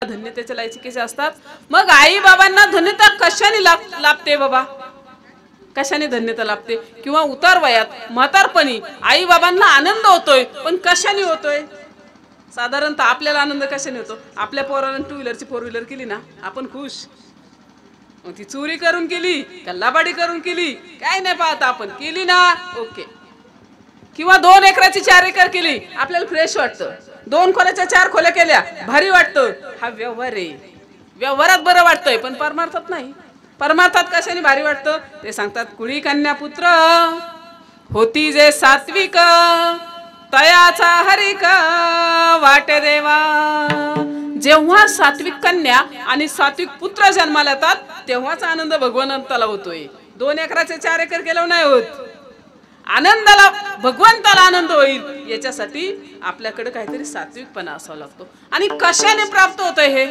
धन्यतेच्या लायकीचे असतात। मग आई बाबांना धन्यता कशाने लाभते बाबा? कशाने धन्यता लाभते? किंवा उतार वयात म्हातारपणी आई बाबांना आनंद होतोय, पण कशाने होतोय? साधारणतः आपल्याला आनंद कशाने होतो? आपल्या पोराने 2 व्हीलरची 4 व्हीलर केली ना, आपण खुश। मग ती चोरी करून केली का लबाडी करून केली काय नाही पाहता, आपण केली ना ओके। किंवा 2 एकराची 4 एकर केली, आपल्याला फ्रेश वाटतं। 2 खोल्याच्या 4 खोल्या केल्या, भारी वाटतं। हा व्यवहार आहे, व्यवहारात बरं वाटतंय, पण परमार्थात नाही। परमार्थात कशाने भारी वाटतं ते सांगतात। कुळी कन्या पुत्र होती जे सात्विक, तयाचा हरिक वाटे देवा। जेव्हा सात्विक कन्या आणि सात्विक पुत्र जन्माला येतात तेव्हाच आनंद भगवंताला होतोय। 2 एकराचे 4 एकर केल्यावर नाही होत। आनंदाला भगवंताला आनंद होईल याच्यासाठी आपल्याकडे काहीतरी सात्विकपणा असावा लागतो। आणि कशाने प्राप्त होतं हे?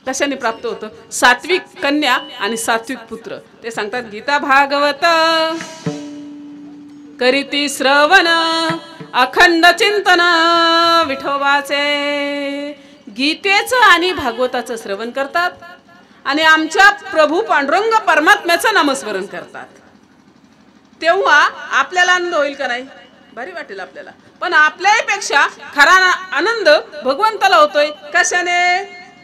कशाने प्राप्त होतं? सात्विक कन्या आणि सात्विक पुत्र। ते सांगतात गीता भागवत करीती श्रवण, अखंड चिंतन विठोबाचे। गीतेचं आणि भागवताचं श्रवण करतात आणि आमच्या प्रभू पांडुरंग परमात्म्याचं नामस्मरण करतात, तेव्हा आपल्याला आनंद होईल का नाही? भारी वाटेल आपल्याला। पण आपल्यापेक्षा खरा आनंद भगवंताला होतोय कशाने?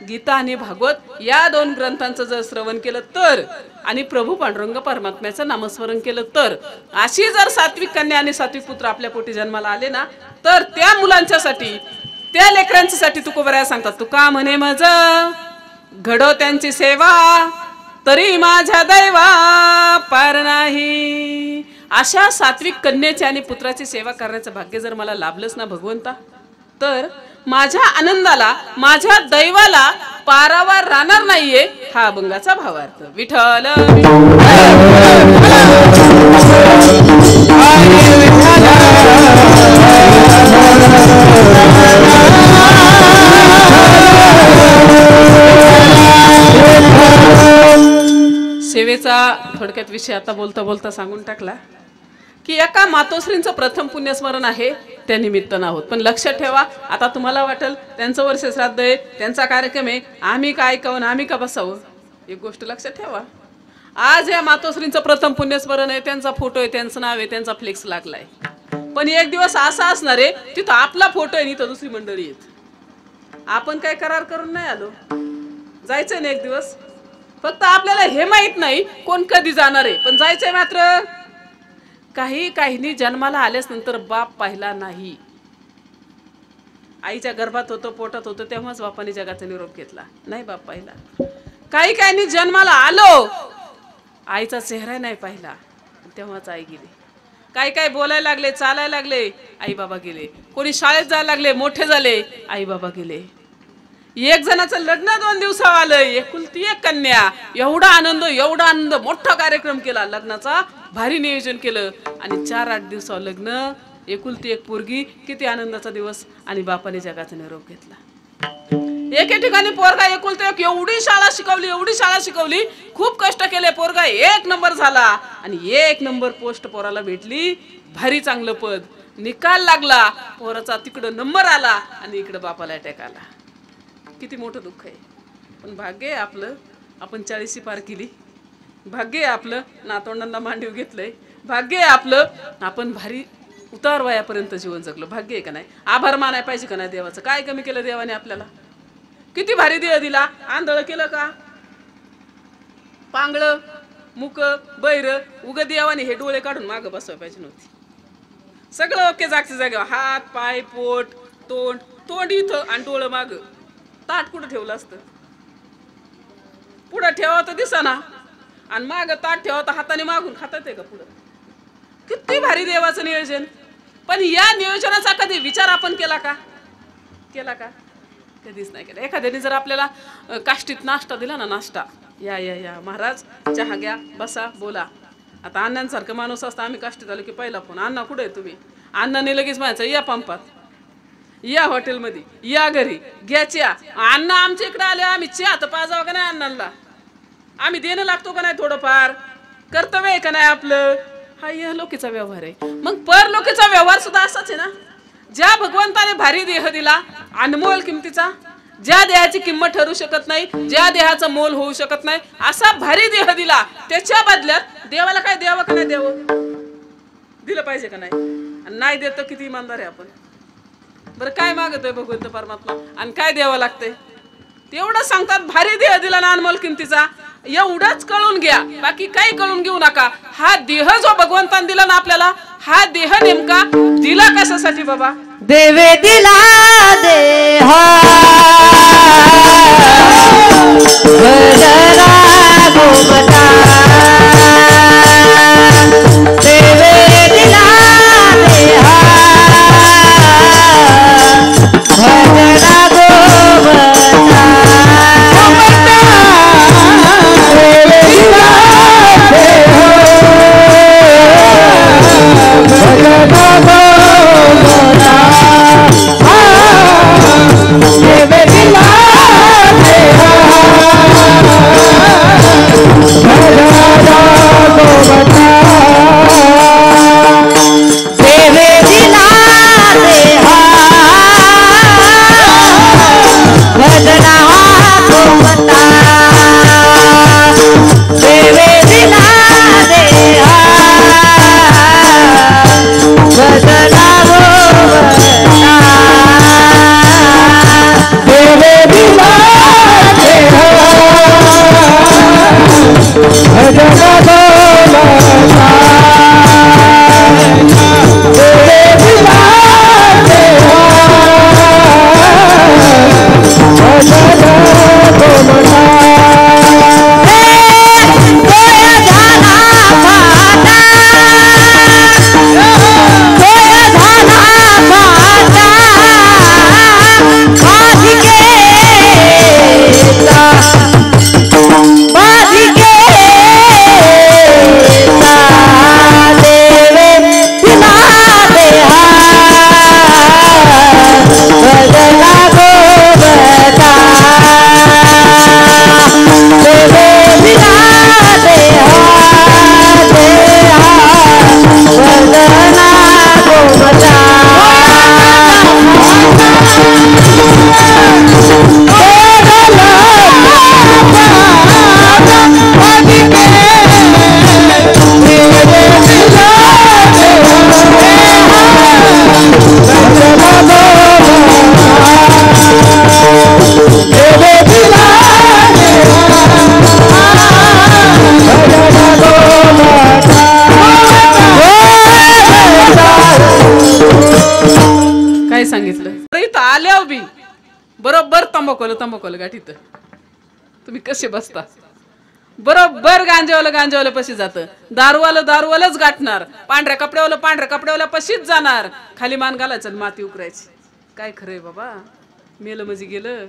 गीता आणि भागवत या 2 ग्रंथांचं जर श्रवण केलं तर, आणि प्रभू पांडुरंग परमात्म्याचं नामस्मरण केलं तर, अशी जर सात्विक कन्या आणि सात्विक पुत्र आपल्या पोटी जन्माला आले ना, तर त्या मुलांच्यासाठी, त्या लेकरांच्यासाठी तुकोबराया सांगतात, तुका म्हणे मज घडो त्यांची सेवा, तरी माझ्या दैवा पार नाही। अशा सात्विक कन्याची आणि पुत्राची सेवा करण्याचं भाग्य जर मला लाभलंच ना भगवंता, तर माझ्या आनंदाला, माझ्या दैवाला पारावर राहणार नाहीये। हा अभंगाचा भावार्थ। विठ्ठल सेवेचा थोडक्यात विषय आता बोलता बोलता सांगून टाकला की एका मातोश्रींचं प्रथम पुण्यस्मरण आहे, त्या निमित्तानं आहोत। पण लक्षात ठेवा, आता तुम्हाला वाटेल त्यांचं वर्ष श्राद्ध आहे, त्यांचा कार्यक्रम आहे, आम्ही काय ऐकावं, आम्ही का बसावं? एक गोष्ट लक्षात ठेवा, आज या मातोश्रींचं प्रथम पुण्यस्मरण आहे, त्यांचा फोटो आहे, त्यांचं नाव आहे, त्यांचा फ्लेक्स लागलाय। पण एक दिवस असा असणार आहे तिथं आपला फोटो आहे, इथं दुसरी मंडळी आहेत। आपण काय करार करून नाही आलो, जायचंय ना एक दिवस। फक्त आपल्याला हे माहित नाही कोण कधी जाणार आहे, पण जायचंय मात्र। काहींनी जन्माला आल्यास नंतर बाप पाहिला नाही, आईच्या गर्भात होतो, पोटात होतो, तेव्हाच बापाने जगाचा निरोप घेतला, नाही बाप पाहिला। काहींनी जन्माला आलो, आईचा चेहरा नाही पाहिला, तेव्हाच आई गेली। काही बोलायला लागले, चालायला लागले, आई बाबा गेले। कोणी शाळेत जायला लागले, मोठे झाले, आई बाबा गेले। एक जणाचं लग्न 2 दिवसावर आलंय, एकुलती एक कन्या, एवढा आनंद, मोठा कार्यक्रम केला लग्नाचा, भारी नियोजन केलं, आणि 4-8 दिवसावर लग्न, एकुलती एक पोरगी, किती आनंदाचा दिवस, आणि बापाने जगाचा निरोप घेतला। एके ठिकाणी पोरगा एकुलती एक, एवढी शाळा शिकवली, खूप कष्ट केले, पोरगा 1 नंबर झाला, आणि 1 नंबर पोस्ट पोराला भेटली, भारी चांगलं पद, निकाल लागला, पोराचा तिकडं नंबर आला आणि इकडं बापाला अटॅक आला। किती मोठं दुःख आहे। पण भाग्य आहे आपलं, आपण 40शी पार केली, भाग्य आहे आपलं, नातवंडांना मांडीव घेतलंय, भाग्य आहे आपलं, आपण भारी उतार वयापर्यंत जीवन जगलो, भाग्य आहे का नाही? आभार मानाय पाहिजे का नाही देवाचं? काय कमी केलं देवाने आपल्याला? किती भारी देव दिला, आंधळ केलं का? पांगळ, मुक, बैर, उग देवाने हे डोळे काढून मागं बसवायला पाहिजे नव्हती। सगळं ओके, जागच्या जागेवर, हात, पाय, पोट, तोंड इथं आणि डोळं माग, ताट कुठं ठेवलं असतं? पुढं ठेवा तर दिसना, आणि माग ताट ठेवा तर हाताने मागून खातात आहे का पुढं? किती भारी देवाचं नियोजन। पण या नियोजनाचा कधी विचार आपण केला का? कधीच नाही केला। एखाद्याने जर आपल्याला काष्टीत नाश्ता दिला ना, नाश्ता, या महाराज चहा घ्या, बसा, बोला। आता अण्णांसारखं माणूस असता, आम्ही काष्टीत आलो की पहिला फोन, अण्णा कुठे आहे तुम्ही? अण्णाने लगेच म्हणायचं या पंपात, या हॉटेलमध्ये, या घरी, घ्या चहा। अण्णा आमच्या इकडे आले, आम्ही चहा तर पाजावं का नाही अण्णांना? आम्ही देणं लागतो का नाही? थोडंफार कर्तव्य आहे का नाही आपलं? हा या लोकीचा व्यवहार आहे। मग परलोकीचा व्यवहार सुद्धा असाच आहे ना। ज्या भगवंताने भारी देह दिला, अनमोल किमतीचा, ज्या देहाची किंमत ठरू शकत नाही, ज्या देहाचं मोल होऊ शकत नाही, असा भारी देह दिला, त्याच्या बदल्यात देवाला काय द्यावं का नाही द्यावं? दिलं पाहिजे का नाही? आणि नाही देत तर किती इमानदार आहे आपण. बरं काय मागतोय भगवंत परमात्मा आणि काय द्यावं लागतंय? तेवढं सांगतात, भारी देह दिला ना अनमोल किमतीचा, एवढंच कळून घ्या, बाकी काही कळून घेऊ नका. हा देह जो भगवंतान दिला ना आपल्याला, हा देह नेमका दिला कशासाठी बाबा? देवे दिला देहा भजरा गोमता, देवे दिला देहा भजरा गोमता, देवे दिला देहा भजरा गोमता, देवे दिला देहा भजरा गोमता, देवे दिला देहा भजरा गोमता, देवे दिला देहा भजरा गोमता, देवे दिला देहा भजरा गोमता, देवे दिला देहा भजरा गोमता, कोया झाला फाटा, कोया झाला फाटा, बाधिकेचा बाधिकेचा, देवे दिला देहा भजरा गोमता, देवे दिला देहा देहा भजरा गोमता, काय सांगितलं? इथं आल्यावर बी बरोबर तंबाखोला गाठीत. तुम्ही कसे बसता? बरोबर गांजेवाला पशी जातं, दारूवालंच गाठणार, पांढऱ्या कपड्यावाला पशीच जाणार, खाली मान घालायचं, माती उकरायची. काय खरंय बाबा? मेलं म्हणजे गेलं.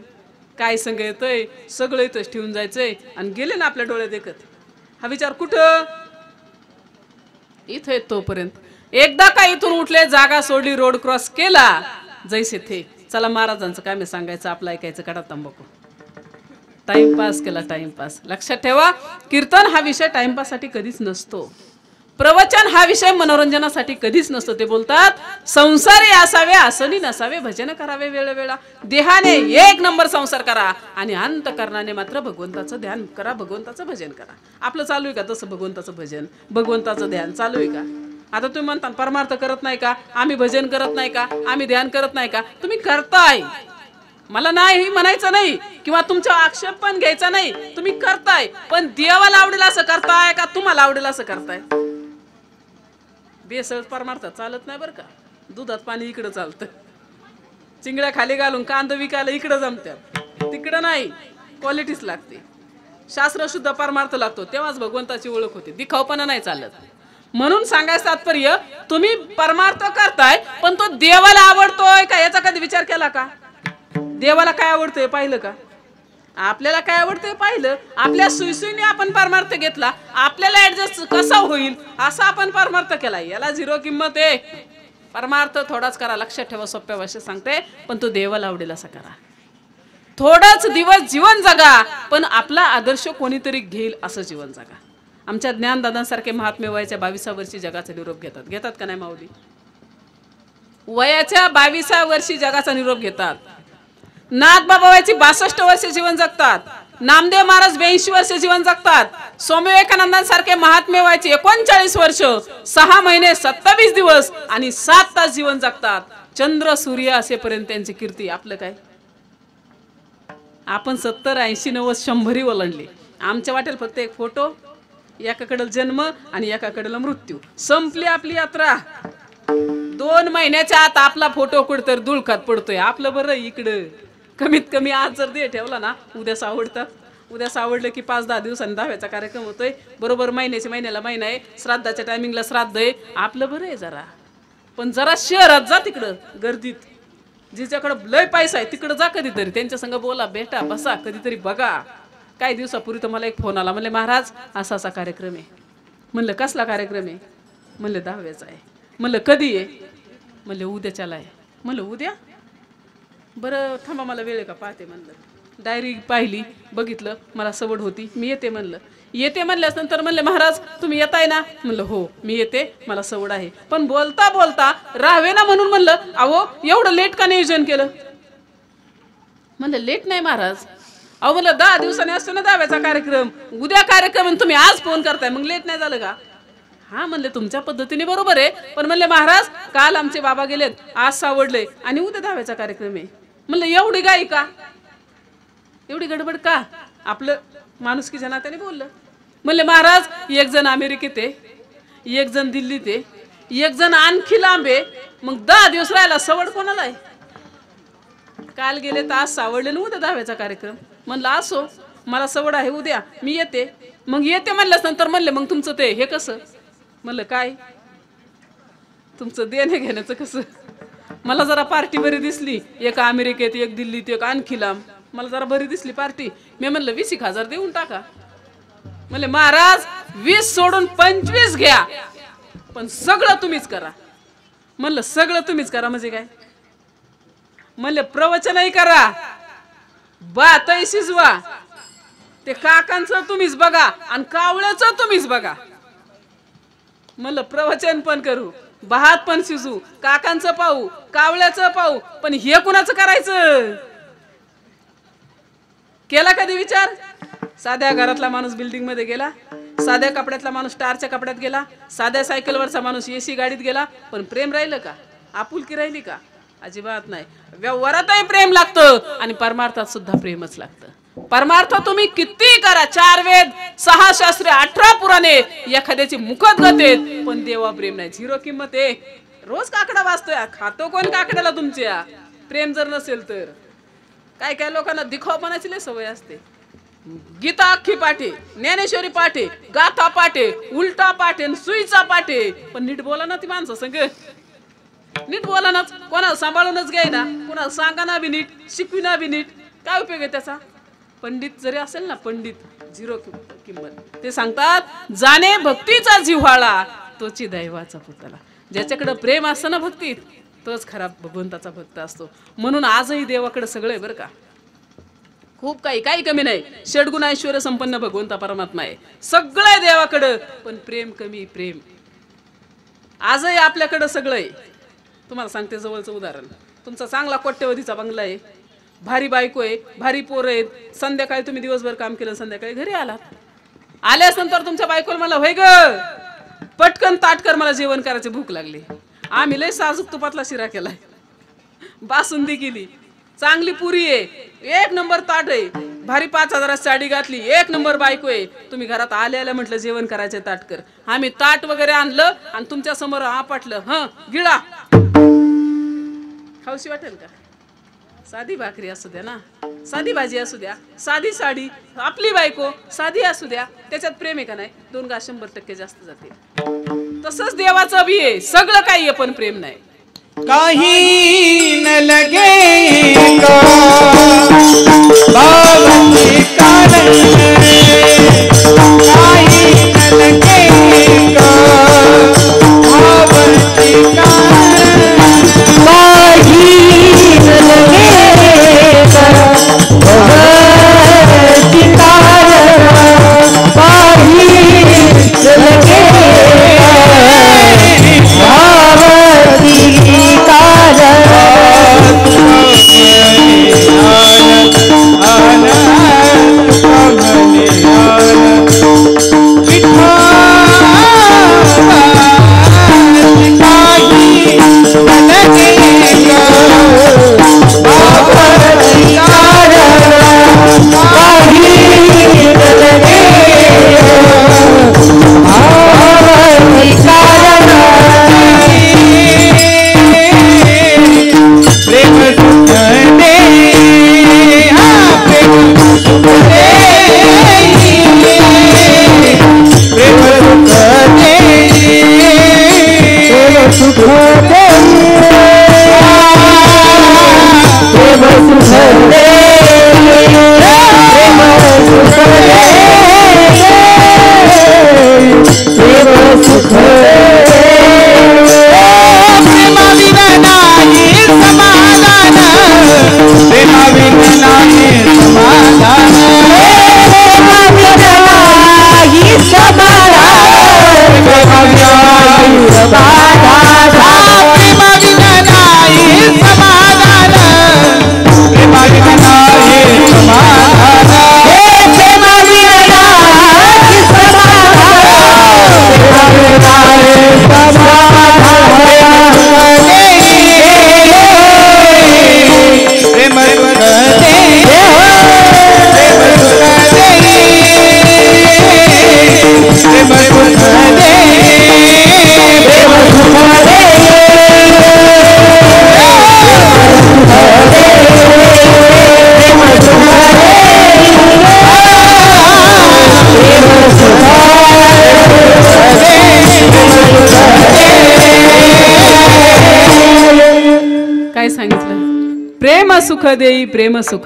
काय संग येतंय? सगळं इथंच ठेवून जायचंय आणि गेले ना आपल्या डोळ्यात देखत. हा विचार कुठं? इथं येत तोपर्यंत. एकदा का इथून उठले, जागा सोडली, रोड क्रॉस केला, जैसे थे चला महाराजांचं काय मी सांगायचं, आपलं ऐकायचं, काढा तंबाखू. टाइमपास केला, टाइमपास. लक्षात ठेवा, कीर्तन हा विषय टाइमपाससाठी कधीच नसतो. प्रवचन हा विषय मनोरंजनासाठी कधीच नसतो. ते बोलतात, संसारी असावे असली नसावे, भजन करावे वेळोवेळा. देहाने एक नंबर संसार करा आणि अंतकरणाने मात्र भगवंताचं ध्यान करा, भगवंताचं भजन करा. आपलं चालू आहे का तसं भगवंताचं भजन, भगवंताचं ध्यान चालू आहे का? आता तुम्ही म्हणता परमार्थ करत नाही का, आम्ही भजन करत नाही का, आम्ही ध्यान करत नाही का? तुम्ही करताय, मला नाही म्हणायचं नाही, किंवा तुमचा आक्षेप पण घ्यायचा नाही. तुम्ही करताय, पण देवाला आवडेल असं करताय का तुम्हाला आवडेल असं करताय? बेसळ परमार्थ चालत नाही बरं का. दुधात पाणी इकडं चालतं, चिंगड्या खाली घालून कांदा विकायला इकडं जमतात, तिकडं नाही. क्वालिटीच लागते. शास्त्र शुद्ध परमार्थ लागतो, तेव्हाच भगवंताची ओळख होते. दिखावपणा नाही चालत. म्हणून सांगायचं तात्पर्य, तुम्ही परमार्थ करताय पण तो देवाला आवडतोय का याचा कधी विचार केला का? देवाला काय आवडतंय पाहिलं का? आपल्याला काय आवडतंय पाहिलं. आपल्या सुईसुईने आपण परमार्थ घेतला, आपल्याला ऍडजस्ट कसा होईल असा आपण परमार्थ केला. याला झिरो किंमत आहे. परमार्थ थोडाच करा, लक्षात ठेवा, सोप्या भाषेत सांगते, पण तो देवाला आवडेल असा करा. थोडाच दिवस जीवन जगा, पण आपला आदर्श कोणीतरी घेईल असं जीवन जगा. आमच्या ज्ञानदादांसारखे महात्मे वयाच्या 22व्या वर्षी जगाचा निरोप घेतात का नाही माऊली? वयाच्या 22व्या वर्षी जगाचा निरोप घेतात. नाथ बाबा व्हायची 62 वर्ष जीवन जगतात. नामदेव महाराज 82 वर्ष जीवन जगतात. स्वामी विवेकानंदांसारखे महात्मे व्हायचे 39 वर्ष 6 महिने 27 दिवस आणि 7 तास जीवन जगतात. चंद्र सूर्य असेपर्यंत त्यांची कीर्ती. आपलं काय? आपण 70 80 90 100 ओलांडले. आमच्या वाटेल फक्त एक फोटो, एकाकडे जन्म आणि एकाकडे मृत्यू. संपली आपली यात्रा. 2 महिन्याच्या आत आपला फोटो कुठतर धुळकात पडतोय. आपलं बरं इकडं कमीत कमी आज जर दे ठेवला ना, उद्या सावडतात. उद्या सावडलं की 5-10 दिवसांनी दहाव्याचा कार्यक्रम होतोय. बरोबर महिन्याला महिना आहे. श्राद्धाच्या टायमिंगला श्राद्ध आहे. आपलं बरं आहे जरा. पण जरा शहरात जा, तिकडं गर्दीत जिच्याकडं लय पैसा आहे तिकडं जा कधीतरी. त्यांच्या संग बोला, भेटा, बसा, कधीतरी बघा. काही दिवसापूर्वी तर मला एक फोन आला. म्हणले महाराज असा असा कार्यक्रम आहे. म्हणलं कसला कार्यक्रम आहे? म्हणलं 10व्याचा आहे. म्हणलं कधी आहे? म्हणले उद्याच्याला आहे. म्हणलं उद्या? बरं थांबा, मला वेळ आहे का पाहते. म्हणलं डायरी पाहिली, बघितलं, मला सवड होती, मी येते. म्हणलं येते. म्हणल्यास नंतर म्हणले महाराज तुम्ही येताय ना? म्हणलं हो मी येते, मला सवड आहे. पण बोलता बोलता राहावे ना म्हणून म्हणलं अहो एवढं लेट का नियोजन केलं? म्हणलं लेट नाही महाराज. अहो म्हणलं 10 दिवसांनी असतो ना 10व्याचा कार्यक्रम. उद्या कार्यक्रम आणि तुम्ही आज फोन करताय, मग लेट नाही झालं का? हा म्हणले तुमच्या पद्धतीने बरोबर आहे. पण म्हणले महाराज काल आमचे बाबा गेलेत, आज सावडले आणि उद्या 10व्याचा कार्यक्रम आहे. म्हणलं एवढी गाई का? एवढी गडबड का? आपलं माणुसकीच्या नात्याने बोललं. म्हणले महाराज एक जण अमेरिकेत आहे, एक जण दिल्लीत आहे, एक जण आणखी लांब आहे. मग 10 दिवस राहायला सवड कोणाला आहे? काल गेले तर आज सावडले ना उद्या 10व्याचा कार्यक्रम. म्हणलं असो, मला सवड आहे, उद्या मी येते. मग येते म्हणल्यास नंतर म्हणले मग तुमचं ते हे कसं? म्हणलं काय तुमचं देणे घेण्याचं कसं? मला जरा पार्टी बरी दिसली. एक अमेरिकेत, एक दिल्लीत, एक आणखी लांब. मला जरा बरी दिसली पार्टी. मी म्हणलं 20,000 देऊन टाका. म्हणले महाराज 20 सोडून 25 घ्या, पण सगळं तुम्हीच करा. म्हणलं सगळं तुम्हीच करा म्हणजे काय? म्हणले प्रवचनही करा, भातही शिजवा, ते काकांचं तुम्हीच बघा आणि कावळ्याचं तुम्हीच बघा. म्हणलं प्रवचन पण करू, भात पण शिजू, काकांचं पाहू, कावळ्याचं पाहू, पण हे कुणाचं करायचं? केला कधी विचार? साध्या घरातला माणूस बिल्डिंग मध्ये गेला, साध्या कपड्यातला माणूस स्टारच्या कपड्यात गेला, साध्या सायकलवरचा माणूस एसी गाडीत गेला, पण प्रेम राहिलं का? आपुलकी राहिली का? अजिबात नाही. व्यवहारातही प्रेम लागतं आणि परमार्थात सुद्धा प्रेमच लागतं. परमार्थ तुम्ही किती करा, 4 वेद 6 शास्त्रे 18 पुराणे, एखाद्याची मुखत गतेत, पण देवा प्रेम नाही. 0 किंमत आहे. रोज काकडा वाचतोय, खातो कोण काकड्याला तुमच्या? प्रेम जर नसेल तर. काय काय लोकांना दिखावपणाची लय सवय असते. गीता अख्खी पाठे, ज्ञानेश्वरी पाठे, गाथा पाठे, उलटा पाठे, सुईचा पाठे, पण नीट बोला ना ती माणसं संग. नीट बोला ना, कोणाला सांभाळूनच घ्याय ना, कोणाला सांगा ना बी नीट, शिकविना बी नीट, काय उपयोग आहे त्याचा? पंडित जरी असेल ना, पंडित 0 किंमत. ते सांगतात जाणे भक्तीचा जिव्हाळा तोची दैवाचा पुतळा. ज्याच्याकडे प्रेम असतं ना भक्तीत, तोच खरा भगवंताचा भक्त असतो. म्हणून आजही देवाकडे सगळं आहे बरं का. खूप काही कमी नाही. षडगुण ऐश्वर्य संपन्न भगवंता परमात्मा आहे, सगळं आहे देवाकडं, पण प्रेम कमी. प्रेम आजही आपल्याकडं सगळं आहे. तुम्हाला सांगते जवळचं उदाहरण. तुमचा चांगला कोट्यवधीचा बंगला आहे, भारी बायको आहे, भारी पोरं आहेत. संध्याकाळी तुम्ही दिवसभर काम केलं, संध्याकाळी घरी आलात. आल्यास नंतर तुमच्या बायकोला मला होय ग पटकन ताट कर, मला जेवण करायची भूक लागली. आम्ही लय साजूक तुपातला शिरा केलाय, बासुंदी केली, चांगली पुरी आहे, 1 नंबर ताट आहे, भारी 5,000 साडी घातली, 1 नंबर बायको आहे. तुम्ही घरात आल्या म्हटलं जेवण करायचे ताट कर. आम्ही ताट वगैरे आणलं आणि तुमच्या समोर आपटलं. हं गिळा. खाऊशी वाटेल का? साधी भाकरी असू द्या ना, साधी भाजी असू द्या, साधी साडी, आपली बायको साधी असू द्या, त्याच्यात प्रेम आहे का नाही? 2 घास 100% जास्त जातील. तसंच देवाचं बी आहे, सगळं काही आहे पण प्रेम नाही. काही न लगेगा बाबती कारण, काही न लगेगा बाबती कारण, काही न लगेगा भगवती कारण, काही न लगेगा भगवती कारण. सुख देई प्रेम सुख